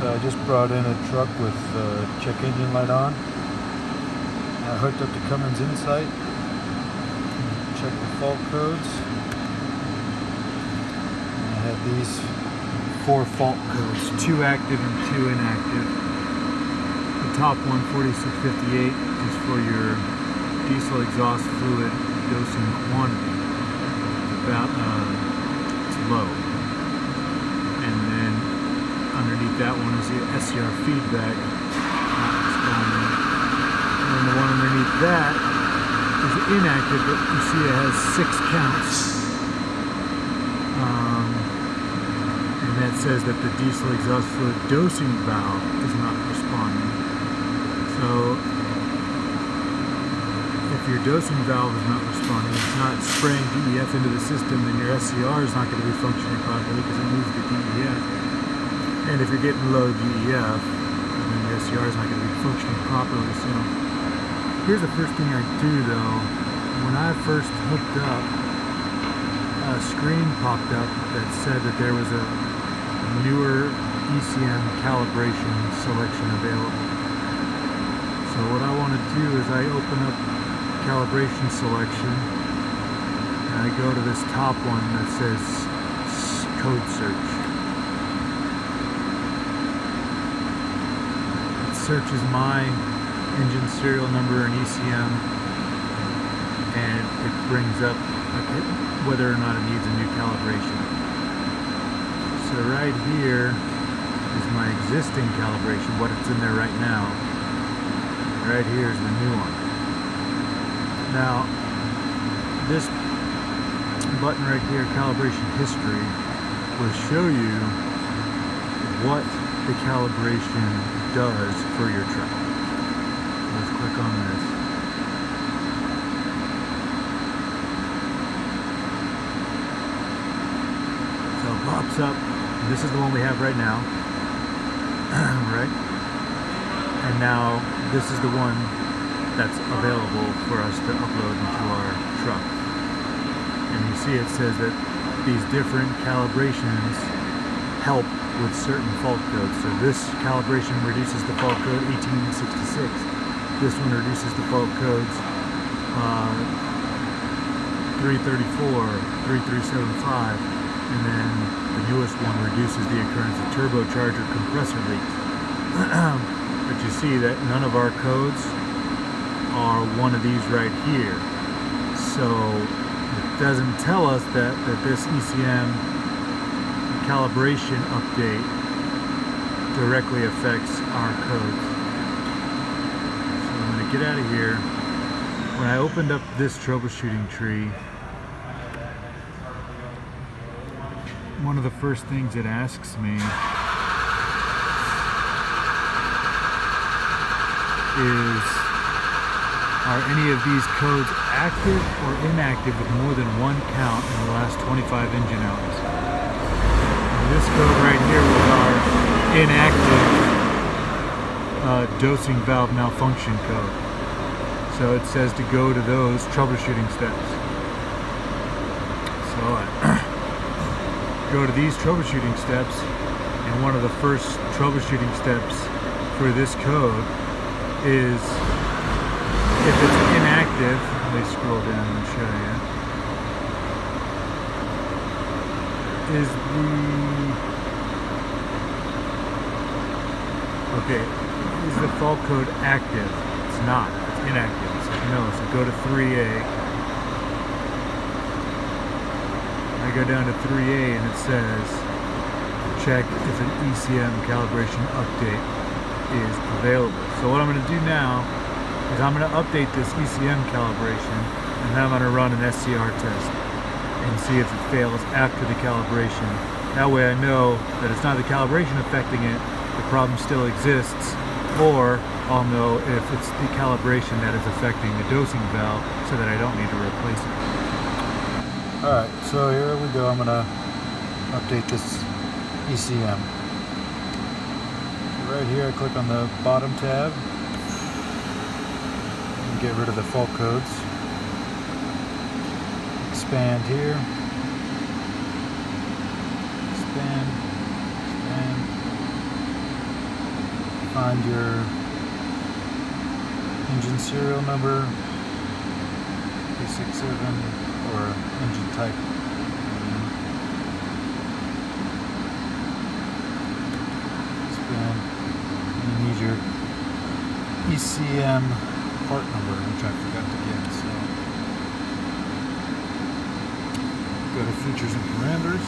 So I just brought in a truck with check engine light on. I hooked up to Cummins Insight. Check the fault codes. And I had these 4 fault codes, 2 active and 2 inactive. The top one, 4658, is for your diesel exhaust fluid dosing quantity. It's low. And then underneath that one is the SCR feedback, not responding. And then the one underneath that is inactive, but you see it has 6 counts. And that says that the diesel exhaust fluid dosing valve is not responding. So if your dosing valve is not responding, it's not spraying DEF into the system, then your SCR is not going to be functioning properly because it needs the DEF. And if you're getting low DEF, then your SCR is not going to be functioning properly. So here's the first thing I do though. When I first hooked up, a screen popped up that said that there was a newer ECM calibration selection available. So what I want to do is I open up calibration selection and I go to this top one that says code search. It searches my engine serial number and ECM, and it brings up whether or not it needs a new calibration. So right here is my existing calibration, what it's in there right now. Right here is the new one. Now, this button right here, calibration history, will show you what the calibration does for your truck. Let's click on this. So it pops up. This is the one we have right now. Right? And now this is the one that's available for us to upload into our truck. And you see it says that these different calibrations help with certain fault codes. So this calibration reduces the fault code 1866. This one reduces the fault codes 334, 3375, and then the newest one reduces the occurrence of turbocharger compressor leaks. But you see that none of our codes are one of these right here. So it doesn't tell us that this ECM calibration update directly affects our codes. So I'm going to get out of here. When I opened up this troubleshooting tree, one of the first things it asks me is, are any of these codes active or inactive with more than 1 count in the last 25 engine hours? And this code right here was our inactive dosing valve malfunction code. So it says to go to those troubleshooting steps. So I go to these troubleshooting steps, and one of the first troubleshooting steps for this code is, if it's inactive, let me scroll down and show you, is the fault code active? It's not, it's inactive. It says no, so go to 3A. I go down to 3A and it says, check if an ECM calibration update is available. So what I'm going to do now is I'm going to update this ECM calibration, and then I'm going to run an SCR test and see if it fails after the calibration. That way I know that it's not the calibration affecting it, the problem still exists, or I'll know if it's the calibration that is affecting the dosing valve so that I don't need to replace it. Alright, so here we go. I'm going to update this ECM. Right here I click on the bottom tab and get rid of the fault codes. Expand here. Expand. Find your engine serial number, P67, or engine type. Spin. And you need your ECM part number, which I forgot to get. So go to features and parameters.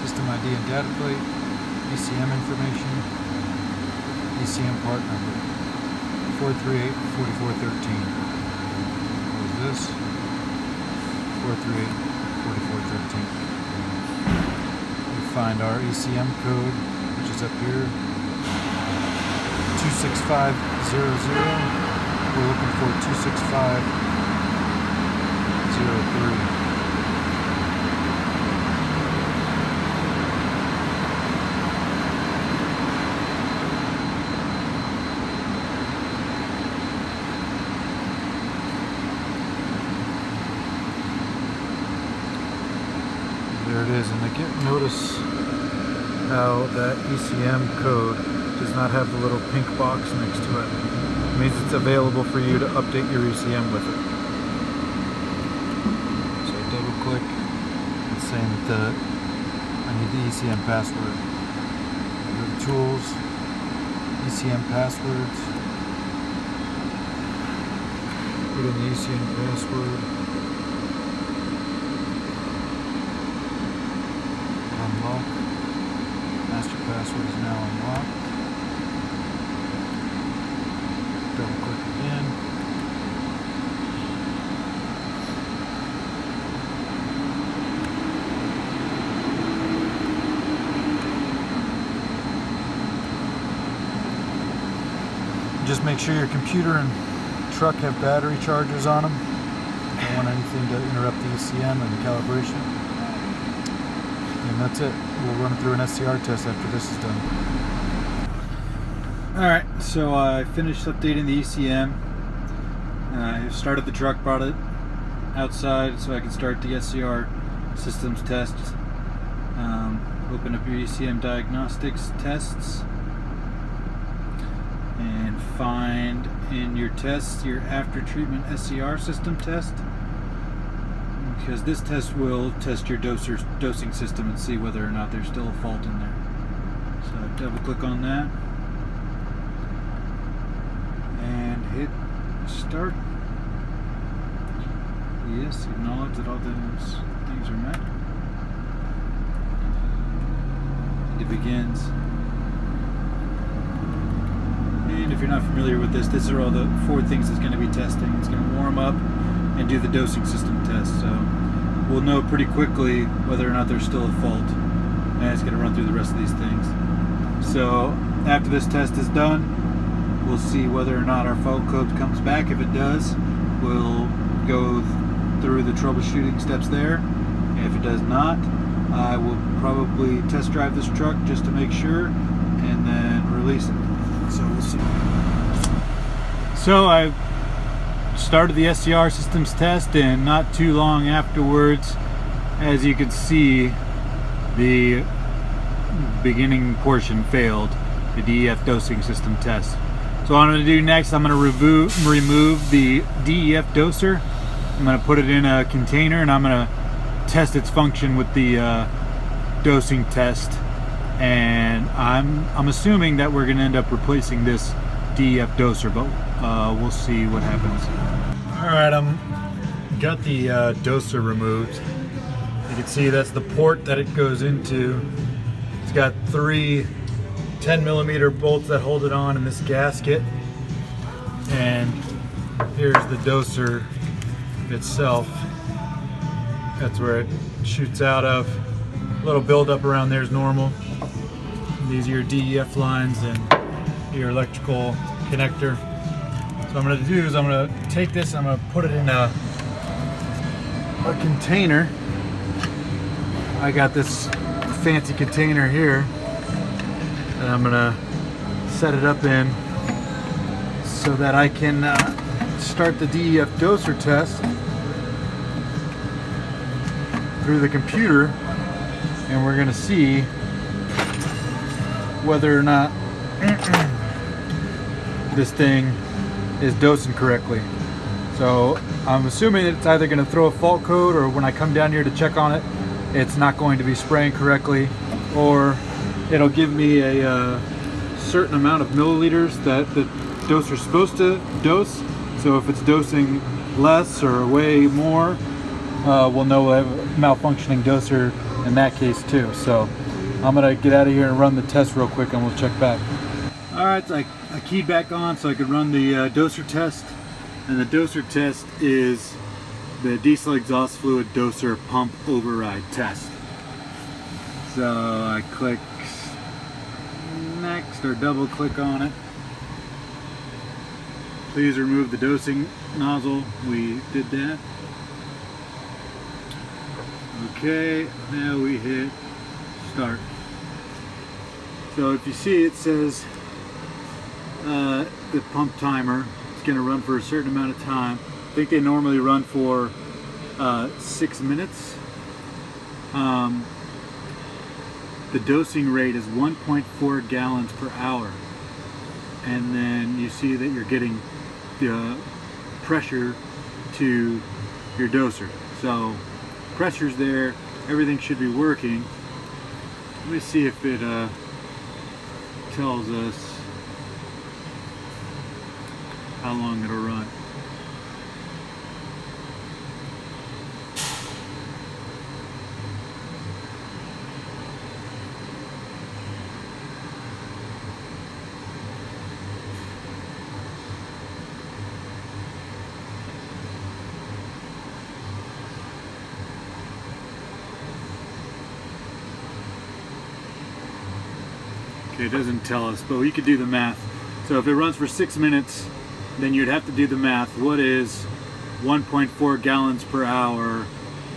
System ID and data plate, ECM information, ECM part number, 438-4413. What is this? 438-4413. We find our ECM code, which is up here, 26500. We're looking for 26503. There it is, and again, notice how that ECM code does not have the little pink box next to it. It means it's available for you to update your ECM with it. So double click and saying that I need the ECM password. Go to Tools, ECM passwords. Put in the ECM password. Unlock. Master password is now unlocked. Double click again. Just make sure your computer and truck have battery chargers on them. Don't want anything to interrupt the ECM and the calibration. And that's it. We'll run through an SCR test after this is done. Alright, so I finished updating the ECM. I started the truck, brought it outside so I can start the SCR systems test. Open up your ECM diagnostics tests and find in your tests your after treatment SCR system test, because this test will test your dosing system and see whether or not there's still a fault in there. So double click on that and hit start. Yes, acknowledge that all those things are met. And it begins. And if you're not familiar with this, these are all the 4 things it's going to be testing. It's going to warm up and do the dosing system test. So we'll know pretty quickly whether or not there's still a fault. And it's going to run through the rest of these things. So after this test is done, we'll see whether or not our fault code comes back. If it does, we'll go through the troubleshooting steps there. If it does not, I will probably test drive this truck just to make sure and then release it. So we'll see. So I started the SCR systems test, and not too long afterwards, as you can see, the beginning portion failed, the DEF dosing system test. So what I'm going to do next, I'm going to remove the DEF doser. I'm going to put it in a container and I'm going to test its function with the dosing test. And I'm assuming that we're going to end up replacing this DEF doser, but we'll see what happens. Alright, got the doser removed. You can see that's the port that it goes into. It's got 3 10mm bolts that hold it on in this gasket. And here's the doser itself. That's where it shoots out of. A little buildup around there is normal. These are your DEF lines and your electrical connector. So what I'm going to do is I'm going to take this, I'm going to put it in a container. I got this fancy container here, and I'm going to set it up in so that I can start the DEF doser test through the computer, and we're going to see whether or not this thing is dosing correctly. So I'm assuming it's either going to throw a fault code, or when I come down here to check on it, it's not going to be spraying correctly, or it'll give me a certain amount of milliliters that the doser is supposed to dose. So if it's dosing less or way more, we'll know we'll have a malfunctioning doser in that case too. So I'm gonna get out of here and run the test real quick, and we'll check back. All right, so I keyed back on so I could run the doser test, and the doser test is the diesel exhaust fluid doser pump override test. So I click next, or double click on it. Please remove the dosing nozzle. We did that. Okay, now we hit start. So if you see, it says the pump timer is going to run for a certain amount of time. I think they normally run for 6 minutes. The dosing rate is 1.4 gallons per hour, and then you see that you're getting the pressure to your doser. So pressure's there, everything should be working. Let me see if it tells us how long it'll run. Okay, it doesn't tell us, but we could do the math. So if it runs for 6 minutes, then you'd have to do the math. What is 1.4 gallons per hour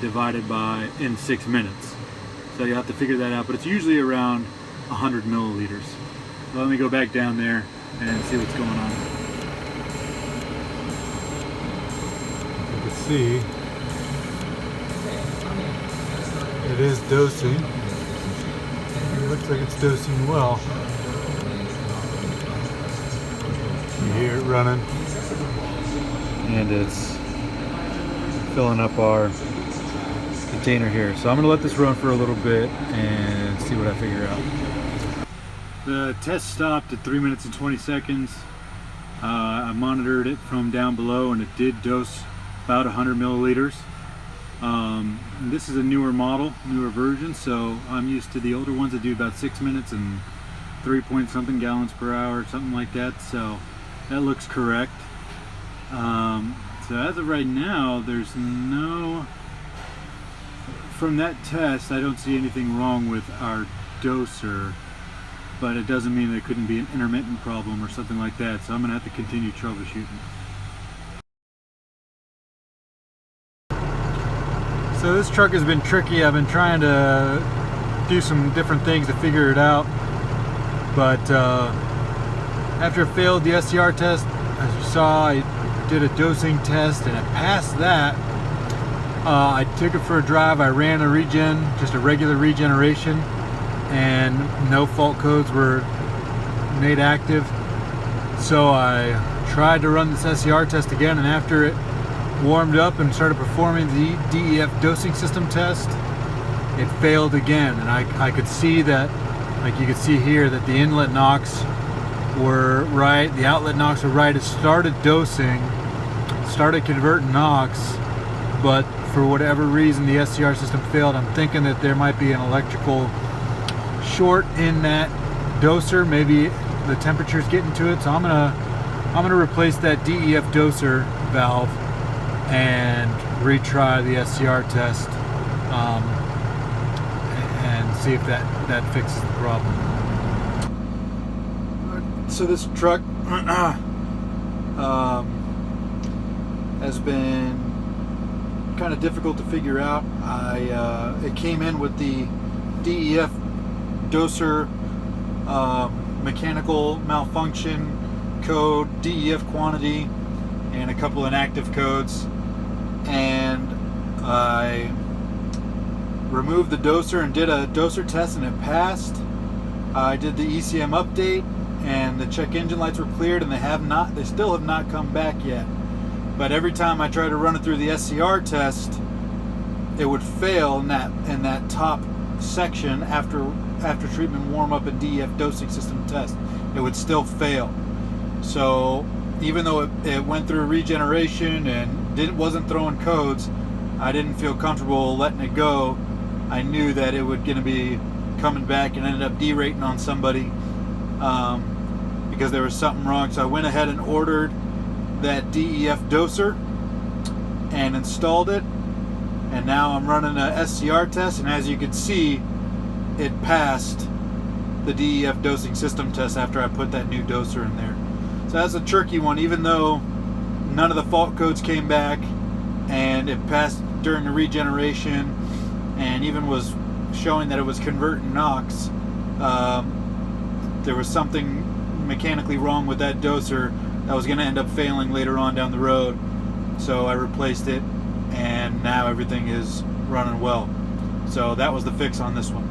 divided by in 6 minutes? So you have to figure that out, but it's usually around 100 milliliters. So let me go back down there and see what's going on. You can see it is dosing. It looks like it's dosing well. You hear it running, and it's filling up our container here. So I'm going to let this run for a little bit and see what I figure out. The test stopped at 3 minutes and 20 seconds. I monitored it from down below, and it did dose about 100 milliliters. This is a newer model, newer version, so I'm used to the older ones that do about 6 minutes and 3 point something gallons per hour, something like that. So that looks correct. So as of right now, there's no, from that test, I don't see anything wrong with our doser, but it doesn't mean there couldn't be an intermittent problem or something like that. So I'm gonna have to continue troubleshooting. So this truck has been tricky. I've been trying to do some different things to figure it out, but after I failed the SCR test, as you saw, I did a dosing test and it passed that. I took it for a drive. I ran a regen, just a regular regeneration, and no fault codes were made active. So I tried to run this SCR test again, and after it warmed up and started performing the DEF dosing system test, it failed again. And I could see that, like you could see here, that the inlet knocks were right, the outlet knocks were right. It started dosing, started converting knocks, but for whatever reason the SCR system failed. I'm thinking that there might be an electrical short in that doser. Maybe the temperature's getting to it. So I'm gonna replace that DEF doser valve and retry the SCR test and see if that fixes the problem. So this truck has been kind of difficult to figure out. It came in with the DEF doser mechanical malfunction code, DEF quantity, and a couple inactive codes. And I removed the doser and did a doser test, and it passed. I did the ECM update, and the check engine lights were cleared, and they still have not come back yet. But every time I try to run it through the SCR test, it would fail in that top section after treatment warm up and DEF dosing system test. It would still fail. So even though it went through regeneration and wasn't throwing codes, I didn't feel comfortable letting it go. I knew that it was going to be coming back, and ended up derating on somebody because there was something wrong. So I went ahead and ordered that DEF doser and installed it, and now I'm running a SCR test, and as you can see, it passed the DEF dosing system test after I put that new doser in there. So that's a tricky one, even though none of the fault codes came back, and it passed during the regeneration, and even was showing that it was converting NOx. There was something mechanically wrong with that doser that was going to end up failing later on down the road. So I replaced it, and now everything is running well. So that was the fix on this one.